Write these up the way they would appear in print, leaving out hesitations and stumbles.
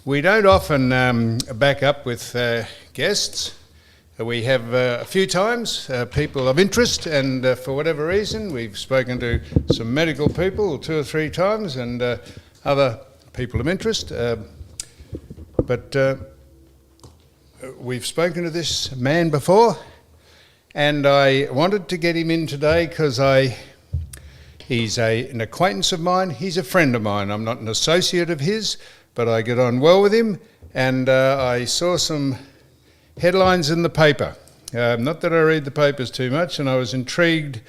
We don't often back up with guests. We have a few times people of interest, and for whatever reason we've spoken to some medical people 2 or 3 times, and other people of interest. But we've spoken to this man before, and I wanted to get him in today because he's an acquaintance of mine. He's a friend of mine. I'm not an associate of his, but I get on well with him, and I saw some headlines in the paper. Not that I read the papers too much, and I was intrigued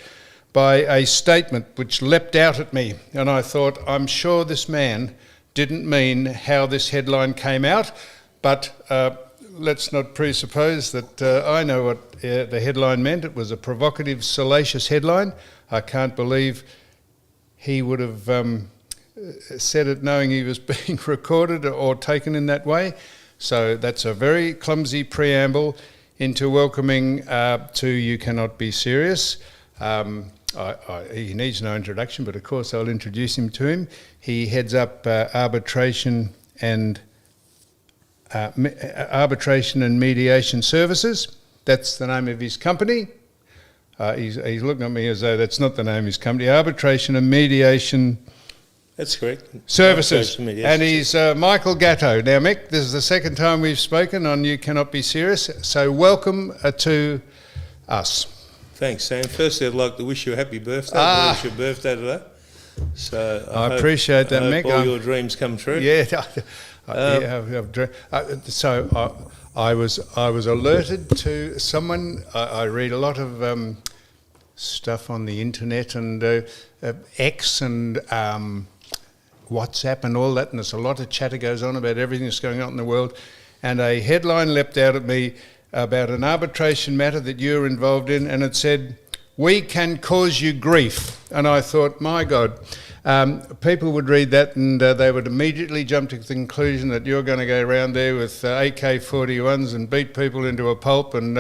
by a statement which leapt out at me, and I thought, I'm sure this man didn't mean how this headline came out, but let's not presuppose that I know what the headline meant. It was a provocative, salacious headline. I can't believe he would have said it knowing he was being recorded or taken in that way. So that's a very clumsy preamble into welcoming to You Cannot Be Serious. He needs no introduction, but of course I'll introduce him to him. He heads up arbitration and mediation services. That's the name of his company. He's looking at me as though that's not the name of his company. Arbitration and Mediation. That's correct. Services. And he's Michael Gatto. Now, Mick, this is the second time we've spoken on You Cannot Be Serious, so welcome to us. Thanks, Sam. Firstly, I'd like to wish you a happy birthday. It's your birthday today. So I appreciate that, Mick. All your dreams come true. Yeah. So I was alerted to someone. I read a lot of stuff on the internet and X and WhatsApp and all that, and there's a lot of chatter goes on about everything that's going on in the world, and a headline leapt out at me about an arbitration matter that you're involved in, and it said, "We can cause you grief." And I thought, my God, people would read that and they would immediately jump to the conclusion that you're going to go around there with AK-41s and beat people into a pulp, and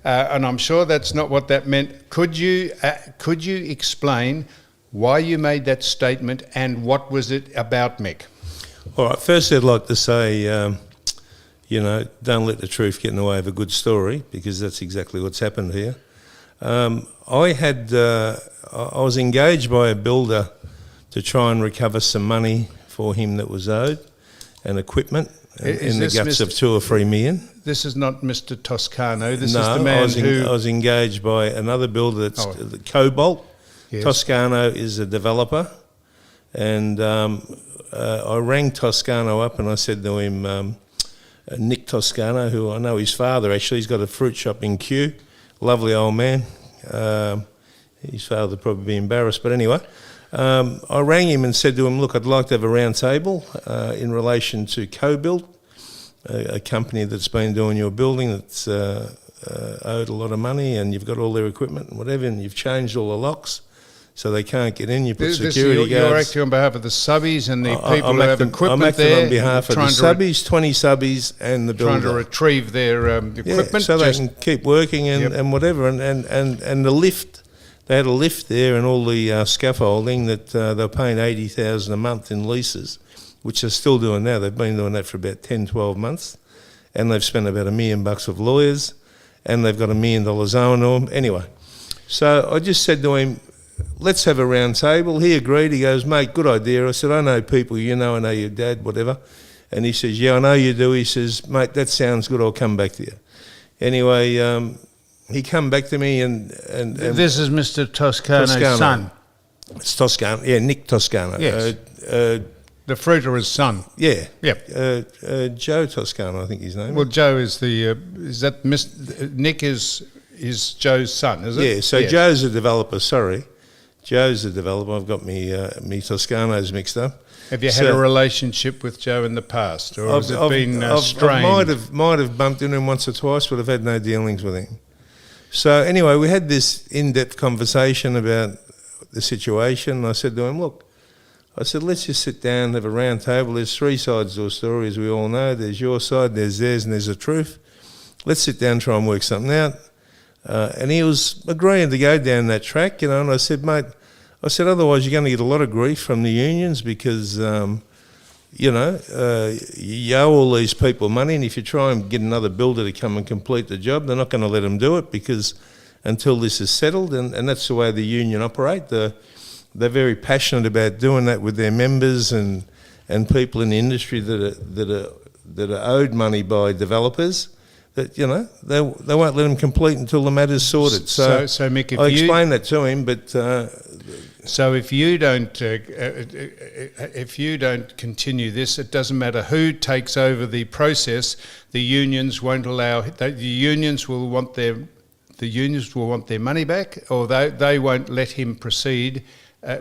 I'm sure that's not what that meant. Could you explain why you made that statement and what was it about, Mick? All right, firstly I'd like to say, don't let the truth get in the way of a good story, because that's exactly what's happened here. I was engaged by a builder to try and recover some money for him that was owed, and equipment in the guts of 2 or 3 million. This is not Mr. Toscano. This is the man I was engaged by another builder that's Cobalt. Yes. Toscano is a developer, and I rang Toscano up and I said to him, Nick Toscano, who I know his father actually, he's got a fruit shop in Kew, lovely old man. His father would probably be embarrassed, but anyway. I rang him and said to him, look, I'd like to have a round table in relation to CoBuild, a company that's been doing your building that's owed a lot of money, and you've got all their equipment and whatever, and you've changed all the locks so they can't get in. You put security guards. You're acting on behalf of the subbies and the people who have equipment. I'm acting on behalf of the subbies, 20 subbies and the builder. Trying to retrieve their equipment. So they can keep working and whatever. And the lift, they had a lift there and all the scaffolding that they were paying $80,000 a month in leases, which they're still doing now. They've been doing that for about 10, 12 months. And they've spent about $1 million with lawyers, and they've got $1 million owing to them. Anyway, so I just said to him, let's have a round table. He agreed. He goes, mate, good idea. I said, I know people, I know your dad, whatever. And he says, yeah, I know you do. He says, mate, that sounds good. I'll come back to you. Anyway, he come back to me and this is Mr. Toscano's son. It's Toscano. Yeah, Nick Toscano. Yes. The fruiterer's son. Yeah. Yep. Joe Toscano, I think his name. Well, Joe is Nick is Joe's son, is it? Yeah, so yes. Joe's a developer, sorry. Joe's a developer. I've got me Toscanos mixed up. Have you had a relationship with Joe in the past, or has it been strained? I might have bumped into him once or twice, but I've had no dealings with him. So anyway, we had this in-depth conversation about the situation. I said to him, look, let's just sit down and have a round table. There's 3 sides to a story, as we all know. There's your side, there's theirs, and there's the truth. Let's sit down and try and work something out. And he was agreeing to go down that track, and I said, mate, otherwise you're going to get a lot of grief from the unions because you owe all these people money, and if you try and get another builder to come and complete the job, they're not going to let them do it because until this is settled, and that's the way the union operate. They're very passionate about doing that with their members and people in the industry that are owed money by developers. That they won't let them complete until the matter's sorted. So Mick, I explained that to him, but so if you don't continue this, it doesn't matter who takes over the process. The unions won't allow. The unions will want their money back, or they won't let him proceed.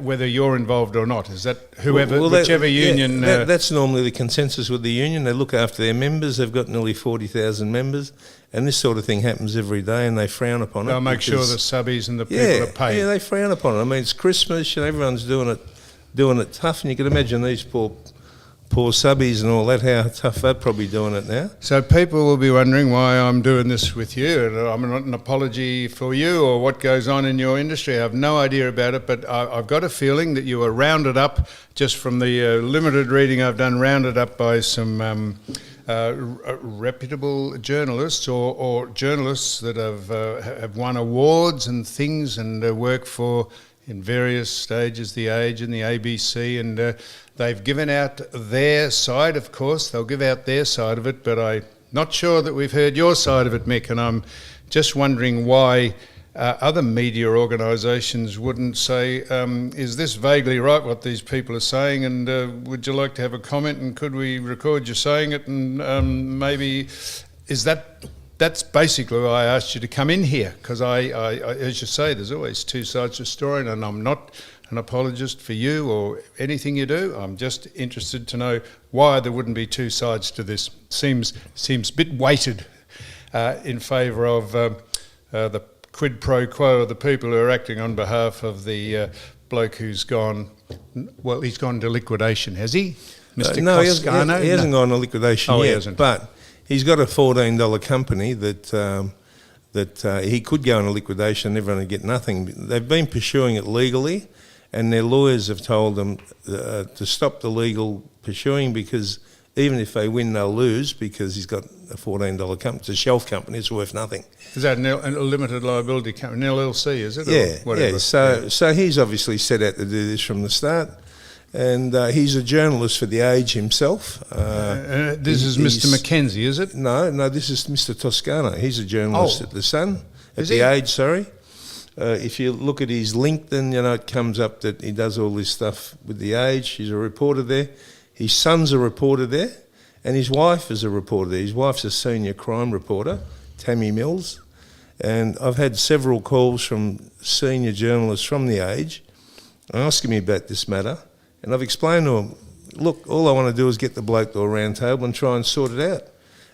Whether you're involved or not, is that whichever union? That's normally the consensus with the union. They look after their members. They've got nearly 40,000 members, and this sort of thing happens every day, and they frown upon it. They'll make sure the subbies and the people are paid. Yeah, they frown upon it. I mean, it's Christmas, everyone's doing it tough, and you can imagine these poor subbies and all that, how tough they're probably doing it now. So people will be wondering why I'm doing this with you, and I'm not an apology for you or what goes on in your industry. I have no idea about it, but I've got a feeling that you were rounded up, just from the limited reading I've done, rounded up by some reputable journalists or journalists that have won awards and things and work for in various stages, The Age and the ABC, and they've given out their side, of course. They'll give out their side of it, but I'm not sure that we've heard your side of it, Mick, and I'm just wondering why other media organisations wouldn't say, is this vaguely right, what these people are saying, and would you like to have a comment, and could we record you saying it, and maybe is that... That's basically why I asked you to come in here, because I, as you say, there's always two sides to a story, and I'm not an apologist for you or anything you do. I'm just interested to know why there wouldn't be two sides to this. Seems a bit weighted in favour of the quid pro quo of the people who are acting on behalf of the bloke who's gone. Well, he's gone to liquidation, has he, Mr. No, Toscano? He hasn't gone to liquidation yet. He hasn't. But he's got a $14 company that he could go into liquidation and everyone would get nothing. They've been pursuing it legally, and their lawyers have told them to stop the legal pursuing, because even if they win, they'll lose, because he's got a $14 company. It's a shelf company. It's worth nothing. Is that a limited liability company, an LLC, is it? Yeah, or whatever? So he's obviously set out to do this from the start. And he's a journalist for The Age himself. This is Mr. Mackenzie, is it? No, this is Mr. Toscano. He's a journalist at The Sun, at The Age, sorry. If you look at his LinkedIn, it comes up that he does all this stuff with The Age. He's a reporter there. His son's a reporter there, and his wife is a reporter there. His wife's a senior crime reporter, Tammy Mills. And I've had several calls from senior journalists from The Age asking me about this matter. And I've explained to them, look, all I want to do is get the bloke to a round table and try and sort it out.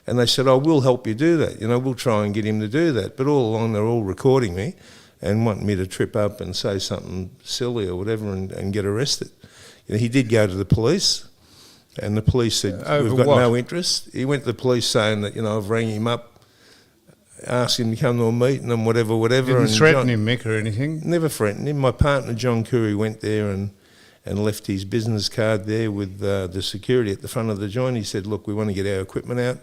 And they said, we'll help you do that. We'll try and get him to do that. But all along, they're all recording me and want me to trip up and say something silly or whatever and get arrested. He did go to the police, and the police said, we've got no interest. He went to the police saying that, I've rang him up, asked him to come to a meeting and whatever. Didn't threaten him, Mick, or anything? Never threatened him. My partner, John Curry, went there and left his business card there with the security at the front of the joint. He said, look, we want to get our equipment out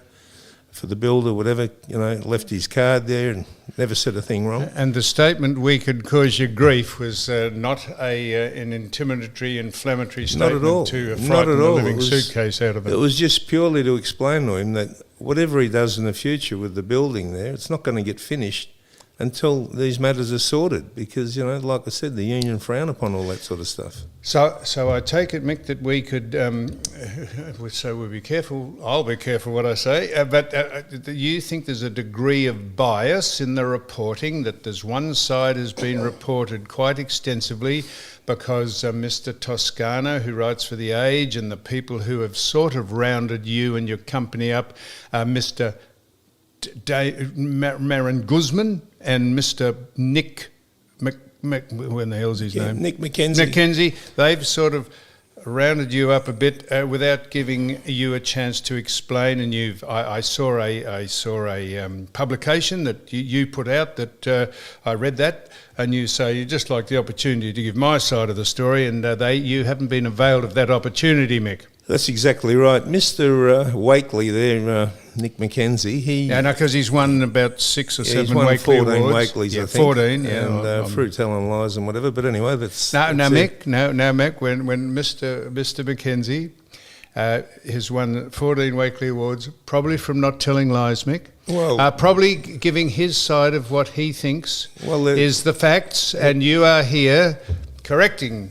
for the builder, whatever, left his card there and never said a thing wrong. And the statement, "we could cause you grief," was not an intimidatory, inflammatory statement not at all. To frighten the living suitcase out of it. It was just purely to explain to him that whatever he does in the future with the building there, it's not going to get finished until these matters are sorted, because, like I said, the union frown upon all that sort of stuff. So I take it, Mick, that we could, so we'll be careful, I'll be careful what I say, but you think there's a degree of bias in the reporting, that there's one side has been reported quite extensively because Mr. Toscano, who writes for The Age, and the people who have sort of rounded you and your company up, Mr. Marin Guzman and Mr. Nick, when the hell's his name? Nick Mackenzie. Mackenzie, they've sort of rounded you up a bit without giving you a chance to explain. And I saw a publication that you put out that I read that, and you say you just like the opportunity to give my side of the story, and you haven't been availed of that opportunity, Mick. That's exactly right. Mr. Wakely there, Nick McKenzie, because he's won about 6 or 7 he's won Wakely 14 awards. Wakeleys, Yeah, I think. 14, And Fruitel and Lies and whatever. But anyway, that's... No, Mick, when Mr. McKenzie has won 14 Wakely Awards, probably from not telling lies, Mick. Well, probably giving his side of what he thinks is the facts, and you are here correcting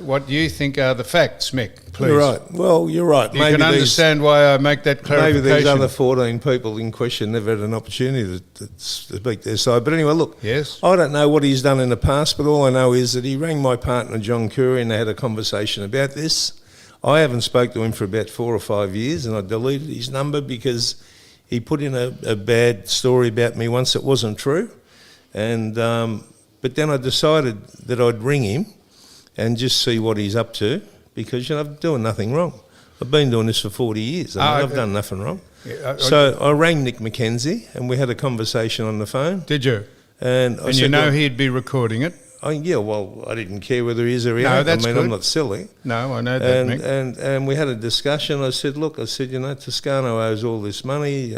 what you think are the facts, Mick. Please. You're right. Well, you're right. You can understand why I make that clarification. Maybe these other 14 people in question never had an opportunity to speak their side. But anyway, look, yes. I don't know what he's done in the past, but all I know is that he rang my partner, John Curry, and they had a conversation about this. I haven't spoke to him for about 4 or 5 years, and I deleted his number because he put in a bad story about me once that wasn't true. And but then I decided that I'd ring him and just see what he's up to, because I'm doing nothing wrong. I've been doing this for 40 years. I've done nothing wrong. So I rang Nick McKenzie and we had a conversation on the phone. Did you? And you know he'd be recording it? Yeah, well, I didn't care whether he is or he ain't. That's good. I'm not silly. No, I know that, Mick. And we had a discussion. I said, Toscano owes all this money.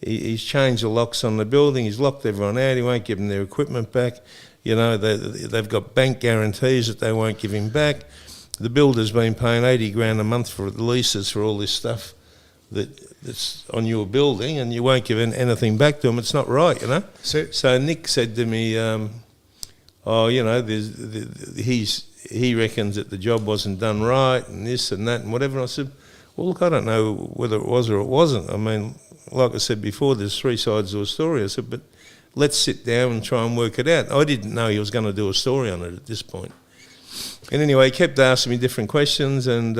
He's changed the locks on the building. He's locked everyone out. He won't give them their equipment back. They've got bank guarantees that they won't give him back. The builder's been paying $80,000 a month for the leases for all this stuff that's on your building, and you won't give anything back to him. It's not right, So Nick said to me, he reckons that the job wasn't done right and this and that and whatever. And I said, well, look, I don't know whether it was or it wasn't. I mean, like I said before, there's 3 sides to a story. I said, but let's sit down and try and work it out. I didn't know he was going to do a story on it at this point. And anyway, he kept asking me different questions, and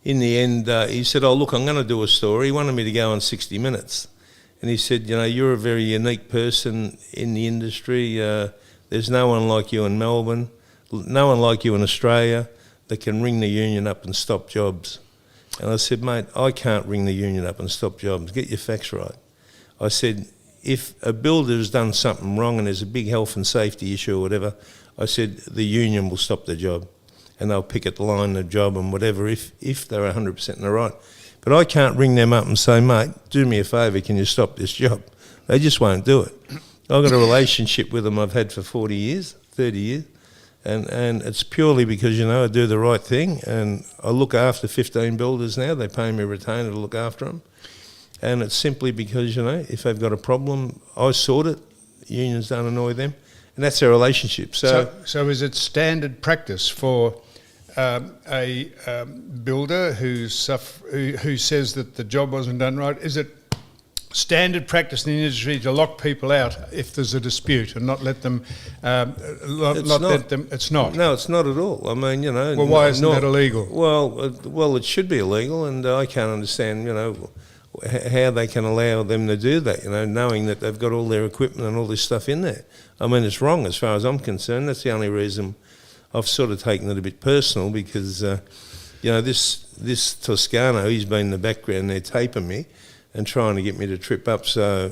in the end, he said, oh, look, I'm going to do a story. He wanted me to go on 60 Minutes. And he said, you're a very unique person in the industry. There's no one like you in Melbourne, no one like you in Australia that can ring the union up and stop jobs. And I said, mate, I can't ring the union up and stop jobs. Get your facts right. I said, if a builder has done something wrong and there's a big health and safety issue or whatever, I said the union will stop the job and they'll picket the line, the job and whatever if they're 100% in the right. But I can't ring them up and say, mate, do me a favour, can you stop this job? They just won't do it. I've got a relationship with them I've had for 40 years, 30 years, and it's purely because, I do the right thing, and I look after 15 builders now. They pay me a retainer to look after them. And it's simply because, if they've got a problem, I sort it. Unions don't annoy them. And that's our relationship. So is it standard practice for a builder who says that the job wasn't done right? Is it standard practice in the industry to lock people out if there's a dispute and not let them? It's not. No, it's not at all. I mean, Well, why isn't that illegal? Well, it should be illegal, and I can't understand, how they can allow them to do that, knowing that they've got all their equipment and all this stuff in there. I mean, it's wrong as far as I'm concerned. That's the only reason I've sort of taken it a bit personal, because, this Toscano, he's been in the background there taping me and trying to get me to trip up so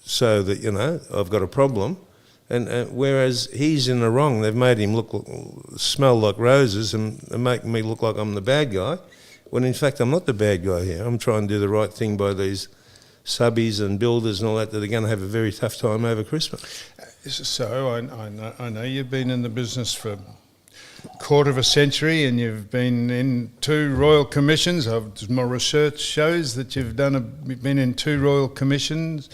that, I've got a problem. And whereas he's in the wrong, they've made him smell like roses and making me look like I'm the bad guy. When in fact I'm not the bad guy here. I'm trying to do the right thing by these subbies and builders and all that are going to have a very tough time over Christmas. So I know you've been in the business for a quarter of a century, and you've been in 2 royal commissions. My research shows that you've been in 2 royal commissions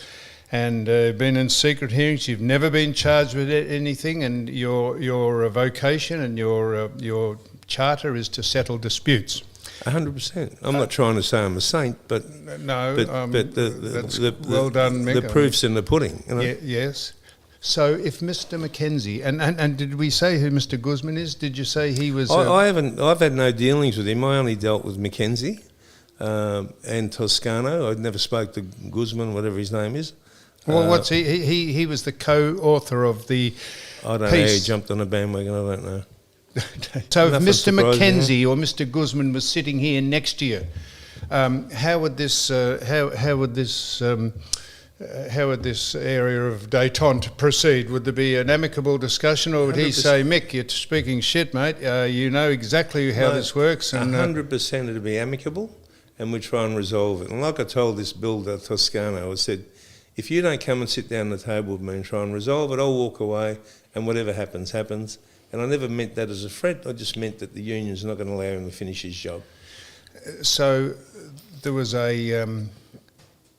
and been in secret hearings. You've never been charged with anything, and your vocation and your charter is to settle disputes. 100%. I'm not trying to say I'm a saint, but no. That's well done, Mick. The proof's in the pudding. Yes. So if Mr. McKenzie and did we say who Mr. Guzman is? Did you say he was? I haven't. I've had no dealings with him. I only dealt with McKenzie and Toscano. I'd never spoke to Guzman, whatever his name is. Well, what's he? He was the co-author of the. I don't know how he jumped on a bandwagon. I don't know. So if Mr. McKenzie or Mr. Guzman was sitting here next to you, how would this how would this area of détente proceed? Would there be an amicable discussion, or would he say, Mick, you're speaking shit, mate, you know exactly how this works? And 100% it'd be amicable, and we'd try and resolve it. And like I told this builder, Toscano, I said, if you don't come and sit down at the table with me and try and resolve it, I'll walk away, and whatever happens, happens. And I never meant that as a threat, I just meant that the union's not going to allow him to finish his job. So there was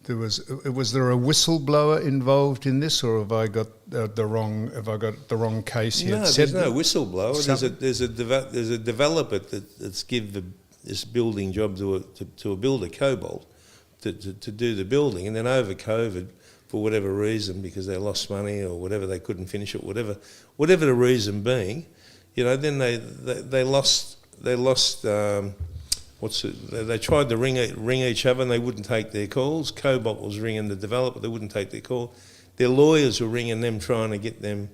was there a whistleblower involved in this, or have I got the wrong case here? No, there's no whistleblower. There's a developer that's give this building job to a builder, Cobalt, to do the building, and then over COVID, for whatever reason, because they lost money or whatever, they couldn't finish it, whatever the reason being, then they lost. They tried to ring each other and they wouldn't take their calls. Cobalt was ringing the developer, they wouldn't take their call. Their lawyers were ringing them, trying to get them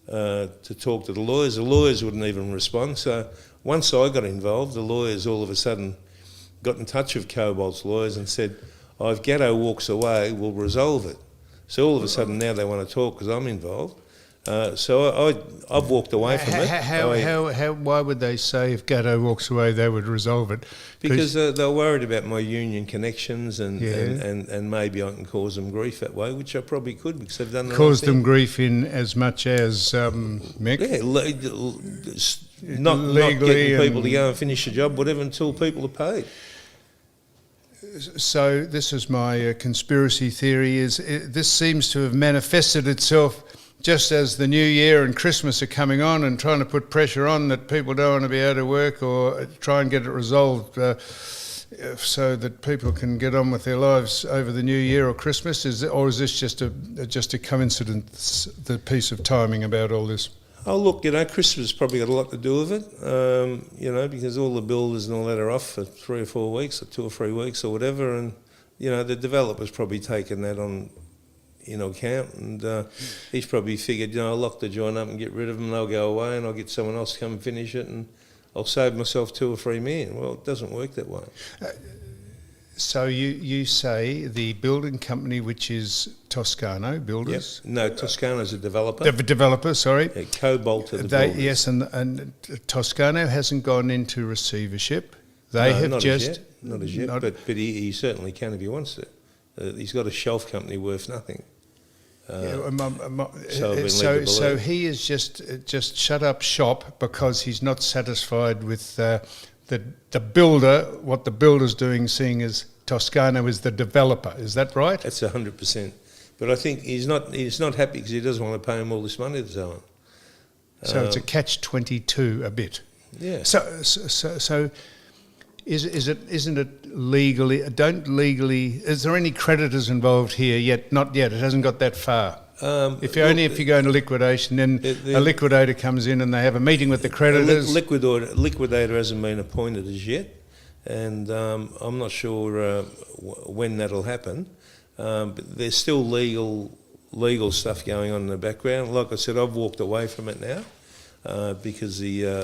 to talk to the lawyers. The lawyers wouldn't even respond. So once I got involved, the lawyers all of a sudden got in touch with Cobalt's lawyers and said, if Gatto walks away, we'll resolve it. So all of a sudden now they want to talk because I'm involved. So I've walked away from it. Why would they say if Gatto walks away they would resolve it? Because they're worried about my union connections and maybe I can cause them grief that way, which I probably could because they've done the cause right them thing. Grief in as much as Mick? Yeah, not getting people to go and finish the job, whatever, until people are paid. So this is my conspiracy theory, this seems to have manifested itself just as the New Year and Christmas are coming on and trying to put pressure on that people don't want to be out of work or try and get it resolved so that people can get on with their lives over the New Year or Christmas, or is this just a coincidence, the piece of timing about all this? Oh, look, Christmas probably got a lot to do with it, because all the builders and all that are off for 3 or 4 weeks or 2 or 3 weeks or whatever, and, the developer's probably taken that on account, and he's probably figured, I'll lock the joint up and get rid of them and they'll go away and I'll get someone else to come and finish it and I'll save myself 2 or 3 million. Well, it doesn't work that way. So you say the building company, which is Toscano Builders? Yep. No, Toscano's a developer. The developer, sorry. Yeah, Cobalt are the builders. Yes, and Toscano hasn't gone into receivership. They have not just... Not as yet, but he certainly can if he wants to. He's got a shelf company worth nothing. So he is just shut up shop because he's not satisfied with the builder, what the builder's doing, seeing as Toscano is the developer. Is that right? That's 100%. But I think he's not happy because he doesn't want to pay him all this money to sell him. So it's a catch-22 a bit. Yeah. So isn't it legally? Is there any creditors involved here yet? Not yet. It hasn't got that far. If you go into liquidation, then a liquidator comes in and they have a meeting with the creditors. Liquidator hasn't been appointed as yet, and I'm not sure when that'll happen. But there's still legal stuff going on in the background. Like I said, I've walked away from it now. Because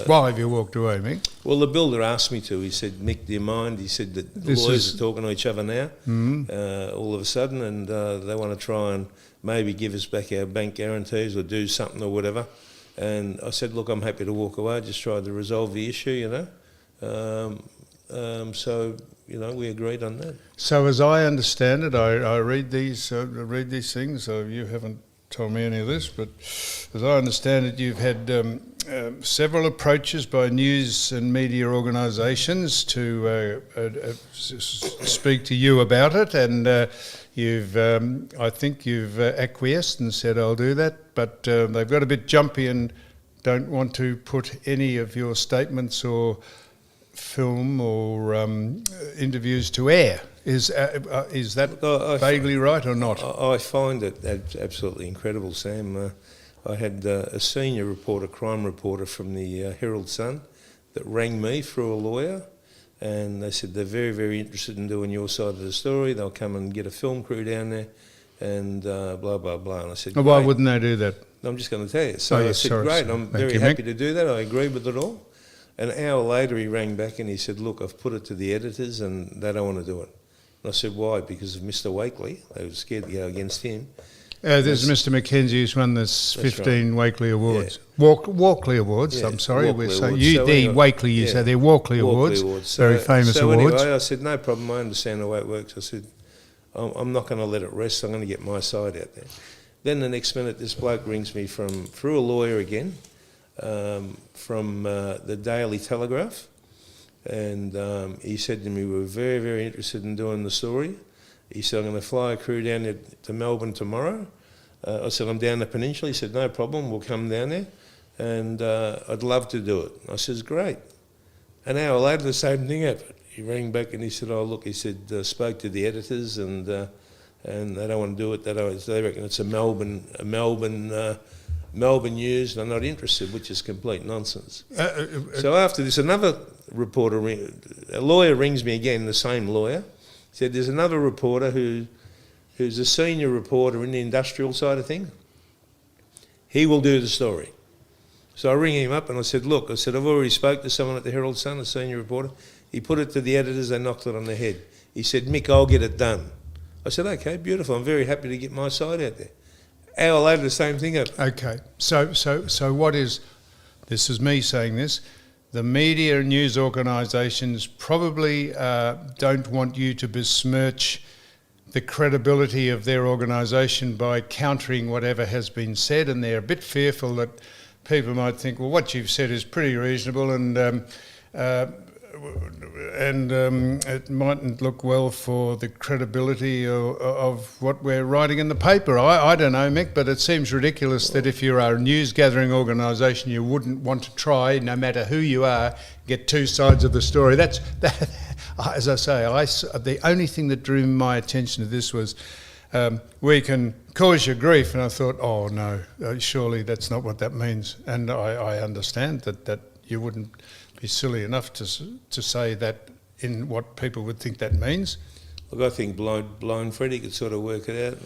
why have you walked away, Mick? Well, the builder asked me to. He said, Mick, do you mind? He said that the lawyers are talking to each other now, all of a sudden, and they want to try and maybe give us back our bank guarantees or do something or whatever. And I said, look, I'm happy to walk away. I just tried to resolve the issue, So, we agreed on that. So as I understand it, I read these things. So you haven't told me any of this, but as I understand it, you've had several approaches by news and media organisations to speak to you about it, and I think you've acquiesced and said, I'll do that, but they've got a bit jumpy and don't want to put any of your statements or film or interviews to air. Is that vaguely right or not? I find it absolutely incredible, Sam. I had a senior reporter, crime reporter from the Herald Sun that rang me through a lawyer, and they said they're very, very interested in doing your side of the story. They'll come and get a film crew down there and blah, blah, blah. And I said, why wouldn't they do that? I'm just going to tell you. So I said, great, I'm very happy to do that. I agree with it all. An hour later, he rang back and he said, look, I've put it to the editors and they don't want to do it. And I said, why? Because of Mr. Wakely. They were scared to go against him. There's Mr. McKenzie who's won this 15 right. Wakely Awards. Yeah. Walkley Awards, Yeah, I'm sorry. Walkley So Awards. you, So the anyway, Wakely, you say they're Walkley Awards. Very famous awards. Anyway, I said, no problem, I understand the way it works. I said, I'm not going to let it rest, I'm going to get my side out there. Then the next minute, this bloke rings me through a lawyer again, from the Daily Telegraph, and he said to me, we're very, very interested in doing the story. He said, I'm going to fly a crew down to Melbourne tomorrow. I said, I'm down the peninsula. He said, no problem, we'll come down there, and I'd love to do it. I says, great. An hour later, the same thing happened. He rang back and he said, oh, look, he said, spoke to the editors and they don't want to do it. They reckon it's a Melbourne news, and they're not interested, which is complete nonsense. So after this, another reporter, a lawyer rings me again, the same lawyer. He said, there's another reporter who's a senior reporter in the industrial side of things. He will do the story. So I ring him up and I said, look, I've already spoke to someone at the Herald Sun, a senior reporter. He put it to the editors, they knocked it on the head. He said, Mick, I'll get it done. I said, okay, beautiful, I'm very happy to get my side out there. Hour later, the same thing happened. Okay, so what is, this is me saying this, the media and news organisations probably don't want you to besmirch the credibility of their organisation by countering whatever has been said, and they're a bit fearful that people might think, well, what you've said is pretty reasonable, and it mightn't look well for the credibility of what we're writing in the paper. I don't know, Mick, but it seems ridiculous that if you're a news gathering organisation, you wouldn't want to try, no matter who you are, get two sides of the story. That, as I say, the only thing that drew my attention to this was, we can cause you grief, and I thought, oh no, surely that's not what that means. And I understand that you wouldn't be silly enough to say that in what people would think that means. Look, I think blind Freddie could sort of work it out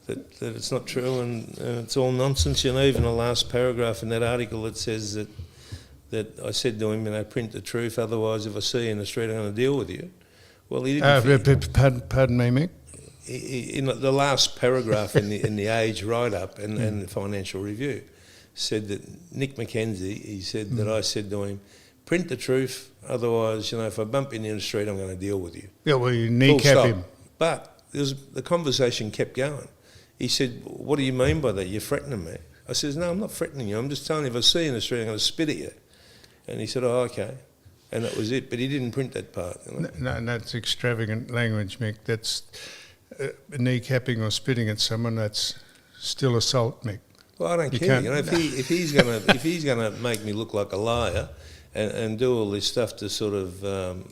that it's not true, and it's all nonsense. You know, even the last paragraph in that article that says that I said to him, print the truth, otherwise if I see you in the street I'm going to deal with you. Well, he didn't. Pardon me, Mick? In the last paragraph in the Age write-up and the Financial Review said that Nick McKenzie, he said that I said to him, print the truth, otherwise, if I bump into you in the street, I'm going to deal with you. Yeah, well, you kneecap him. But the conversation kept going. He said, what do you mean by that? You're threatening me. I says, no, I'm not threatening you. I'm just telling you if I see you in the street, I'm going to spit at you. And he said, oh, okay. And that was it. But he didn't print that part. No, that's extravagant language, Mick. That's kneecapping or spitting at someone, that's still assault, Mick. Well, I don't care. If he's gonna make me look like a liar and do all this stuff to sort of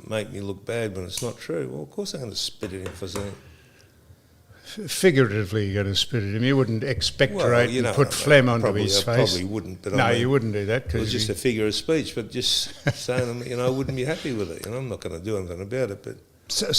make me look bad when it's not true, well, of course I'm going to spit at him for saying. Figuratively, you're going to spit at him. You wouldn't expectorate and put phlegm onto his face. I probably wouldn't. But you wouldn't do that. It was just a figure of speech, but just saying, I wouldn't be happy with it. I'm not going to do anything about it. But We're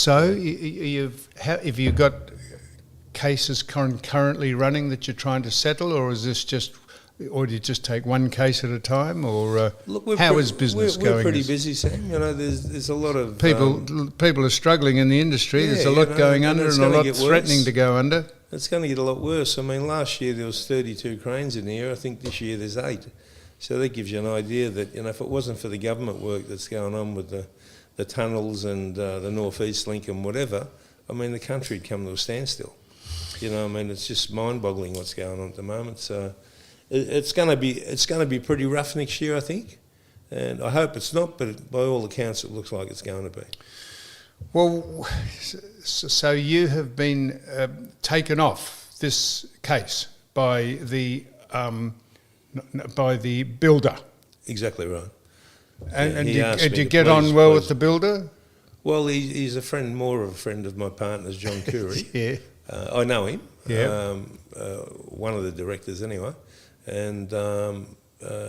pretty busy, Sam. There's a lot of people are struggling in the industry. There's a lot going under and a lot threatening to go under. It's going to get a lot worse. Last year there was 32 cranes in the air. I think this year there's 8. So that gives you an idea that if it wasn't for the government work that's going on with the tunnels and the North East Link and whatever, the country'd come to a standstill. It's just mind-boggling what's going on at the moment. So it's going to be pretty rough next year, I think, and I hope it's not. But by all accounts, it looks like it's going to be. Well, so you have been taken off this case by the builder. Exactly right. And did you get on well with the builder? Well, he's more of a friend of my partner's, John Curry. Yeah. I know him. Yeah. One of the directors, anyway. And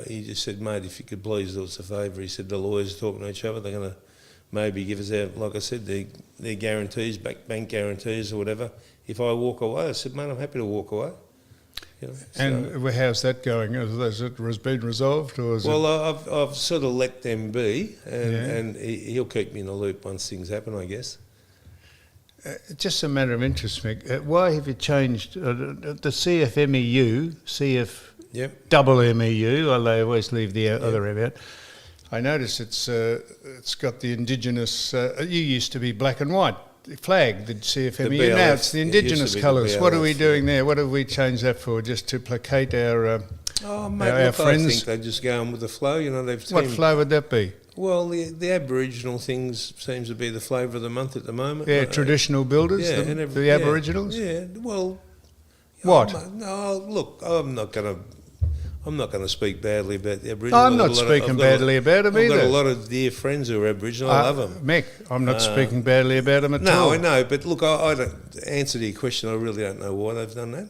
he just said, mate, if you could please do us a favour. He said the lawyers are talking to each other. They're going to maybe give us out, like I said, their guarantees, bank guarantees or whatever. If I walk away, I said, mate, I'm happy to walk away. And how's that going? Has it been resolved, or is I've sort of let them be, and he'll keep me in the loop once things happen, I guess. Just a matter of interest, Mick. Why have you changed the CFMEU, Yep. double MEU, although they always leave the other M out? I notice it's got the indigenous. You used to be black and white flag, the CFMEU. Now it's the indigenous colours. What are we doing there? What have we changed that for? Just to placate our mate, our friends? I think they're just going with the flow. You know, What flow would that be? Well, the Aboriginal things seems to be the flavour of the month at the moment. Yeah, traditional builders, the Aboriginals. Yeah, well, what? Look, I'm not going to speak badly about the Aboriginals. I'm not speaking badly about them either. I've got a lot of dear friends who are Aboriginal. I love them. Mick, I'm not speaking badly about them at all. No, I know, but look, I don't answer to your question. I really don't know why they've done that.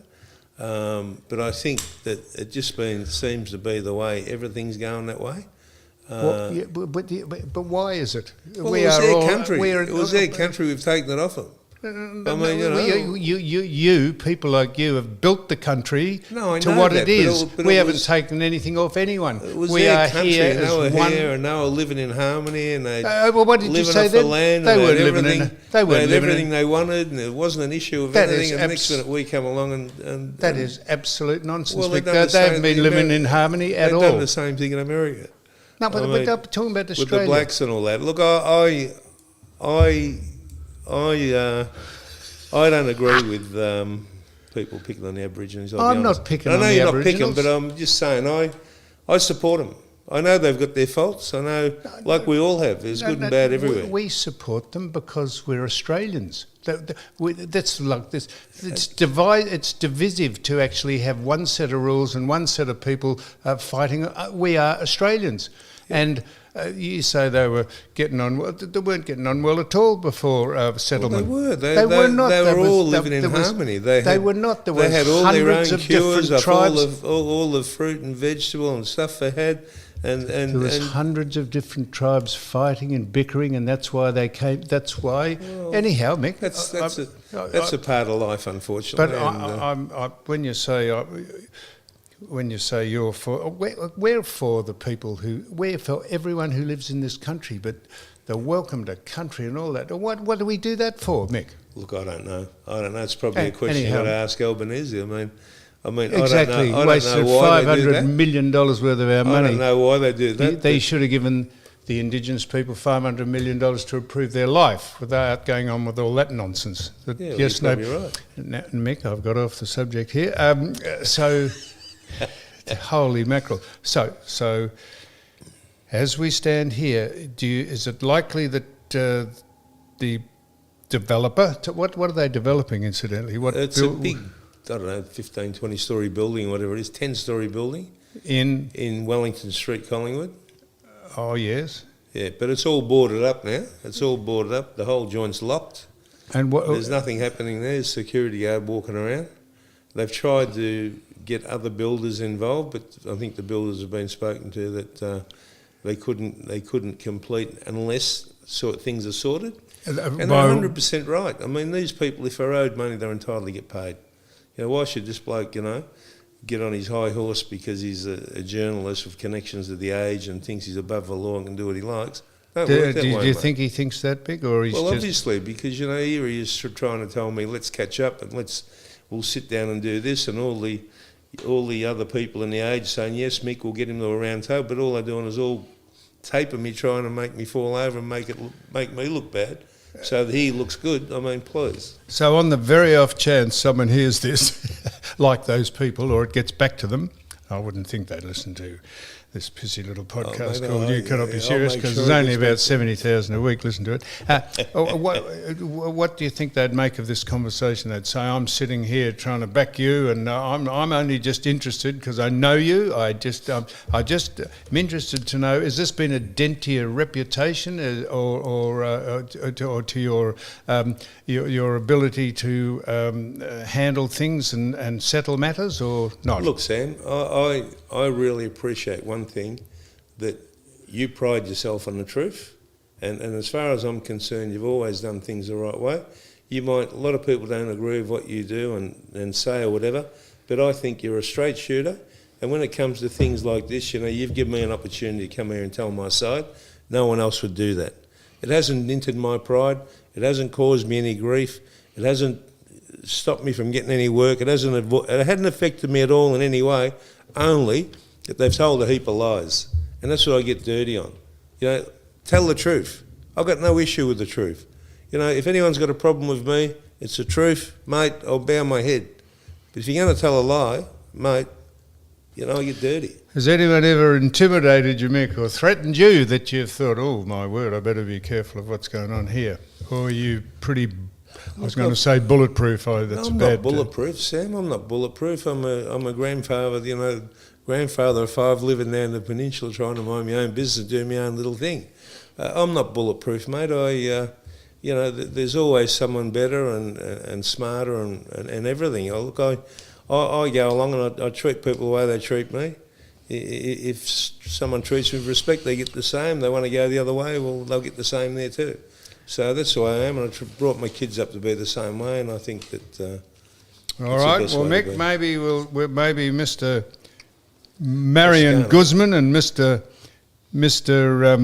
But I think that it just seems to be the way everything's going that way. But why is it? Well, it was their country. It was their country. We've taken it off them. You people like you have built the country to what it is. We haven't taken anything off anyone. It was we their are country. here and as they were one. here, and they were living in harmony, and they what did you say then? They weren't living in. They had everything they wanted, and it wasn't an issue of anything. And next minute we come along and that is absolute nonsense. Well, they haven't been living in harmony at all. They've done the same thing in America. No, but we're talking about Australia. With the blacks and all that. Look, I don't agree with people picking on the Aborigines. I'm not picking on the Aboriginals. I know you're not picking, but I'm just saying I support them. I know they've got their faults. I know, like we all have. There's good and bad everywhere. We support them because we're Australians. That's like this. It's divisive to actually have one set of rules and one set of people fighting. We are Australians, and you say they were getting on well. They weren't getting on well at all before settlement. Well, they were. They were not. They were all living in harmony. They were not. They had all their own cures of all the fruit and vegetable and stuff they had. And there was hundreds of different tribes fighting and bickering, and that's why they came. That's why. Well, anyhow, Mick, that's a part of life, unfortunately. But when you say you're for, we're for the people we're for everyone who lives in this country, but the welcome to country and all that. What do we do that for, Mick? Look, I don't know. It's probably a question you've got to ask Albanese. I mean, exactly. I don't know why $500 million worth of our money. I don't know why they do that. They should have given the Indigenous people $500 million to improve their life without going on with all that nonsense. You're probably right. Now, Mick, I've got off the subject here. Holy mackerel. So, as we stand here, is it likely that the developer, what are they developing, incidentally? It's a big, I don't know, 15, 20-storey building, whatever it is, 10-storey building. In Wellington Street, Collingwood. Oh, yes. Yeah, but it's all boarded up now. It's all boarded up. The whole joint's locked. And there's nothing happening there. There's security guard walking around. They've tried to get other builders involved, but I think the builders have been spoken to that they couldn't complete unless things are sorted. And they're 100% right. I mean, these people, if they're owed money, they're entitled to get paid. Why should this bloke, get on his high horse because he's a journalist with connections to the Age and thinks he's above the law and can do what he likes? Do you think he thinks that big, or he's obviously, because here he is trying to tell me, let's catch up and we'll sit down and do this, and all the other people in the Age saying, yes, Mick, we'll get him to a round table, but all they're doing is all taping me, trying to make me fall over and make me look bad. So that he looks good, please. So on the very off chance someone hears this, like those people, or it gets back to them, I wouldn't think they'd listen to this pissy little podcast called You Cannot Be Serious, because there's only about 70,000 a week listen to it. What do you think they'd make of this conversation? They'd say, I'm sitting here trying to back you, and I'm only just interested because I know you. I'm interested to know, has this been a dent to your reputation or to your ability to handle things and settle matters, or not? Look, Sam, I really appreciate one thing, that you pride yourself on the truth, and as far as I'm concerned, you've always done things the right way. A lot of people don't agree with what you do and say or whatever, but I think you're a straight shooter, and when it comes to things like this, you've given me an opportunity to come here and tell my side. No one else would do that. It hasn't dented my pride. It hasn't caused me any grief. It hasn't stopped me from getting any work. It hadn't affected me at all in any way, only that they've told a heap of lies. And that's what I get dirty on. You know, tell the truth. I've got no issue with the truth. You know, if anyone's got a problem with me, it's the truth, mate, I'll bow my head. But if you're going to tell a lie, mate, you know, I get dirty. Has anyone ever intimidated you, Mick, or threatened you that you've thought, oh, my word, I better be careful of what's going on here? Or are you pretty, I was going to say bulletproof, that's I'm a bad not bulletproof, Sam, I'm not bulletproof. I'm a grandfather, you know, grandfather of 5 living there in the peninsula trying to mind my own business, do my own little thing. I'm not bulletproof, mate. You know, there's always someone better and smarter and everything. I go along and I treat people the way they treat me. If someone treats me with respect, they get the same. They want to go the other way, well, they'll get the same there too. So that's who I am, and I brought my kids up to be the same way, and I think that. All right. Well, Mick, maybe maybe Mr. Marion Guzman and Mr.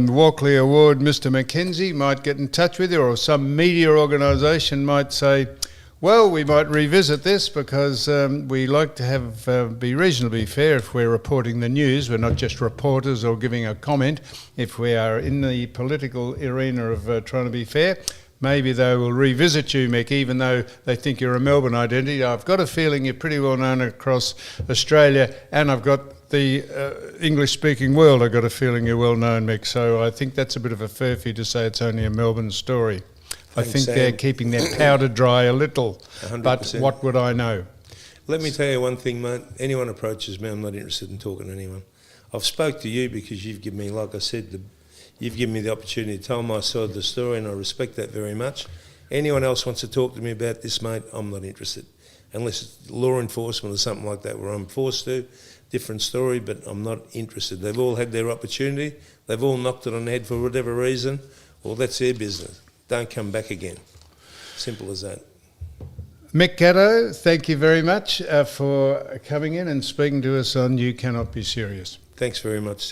Walkley Award, Mr. Mackenzie might get in touch with you, or some media organisation might say, well, we might revisit this because we like to have be reasonably fair if we're reporting the news. We're not just reporters or giving a comment. If we are in the political arena of trying to be fair, maybe they will revisit you, Mick, even though they think you're a Melbourne identity. I've got a feeling you're pretty well known across Australia, and I've got the English-speaking world. I've got a feeling you're well known, Mick. So I think that's a bit of a furphy to say it's only a Melbourne story. Thanks, I think Sam. They're keeping their powder dry a little, 100%. But what would I know? Let me tell you one thing, mate. Anyone approaches me, I'm not interested in talking to anyone. I've spoke to you because you've given me, like I said, you've given me the opportunity to tell my side of the story, and I respect that very much. Anyone else wants to talk to me about this, mate, I'm not interested. Unless it's law enforcement or something like that where I'm forced to, different story, but I'm not interested. They've all had their opportunity. They've all knocked it on the head for whatever reason. Well, that's their business. Don't come back again. Simple as that. Mick Gatto, thank you very much for coming in and speaking to us on You Cannot Be Serious. Thanks very much.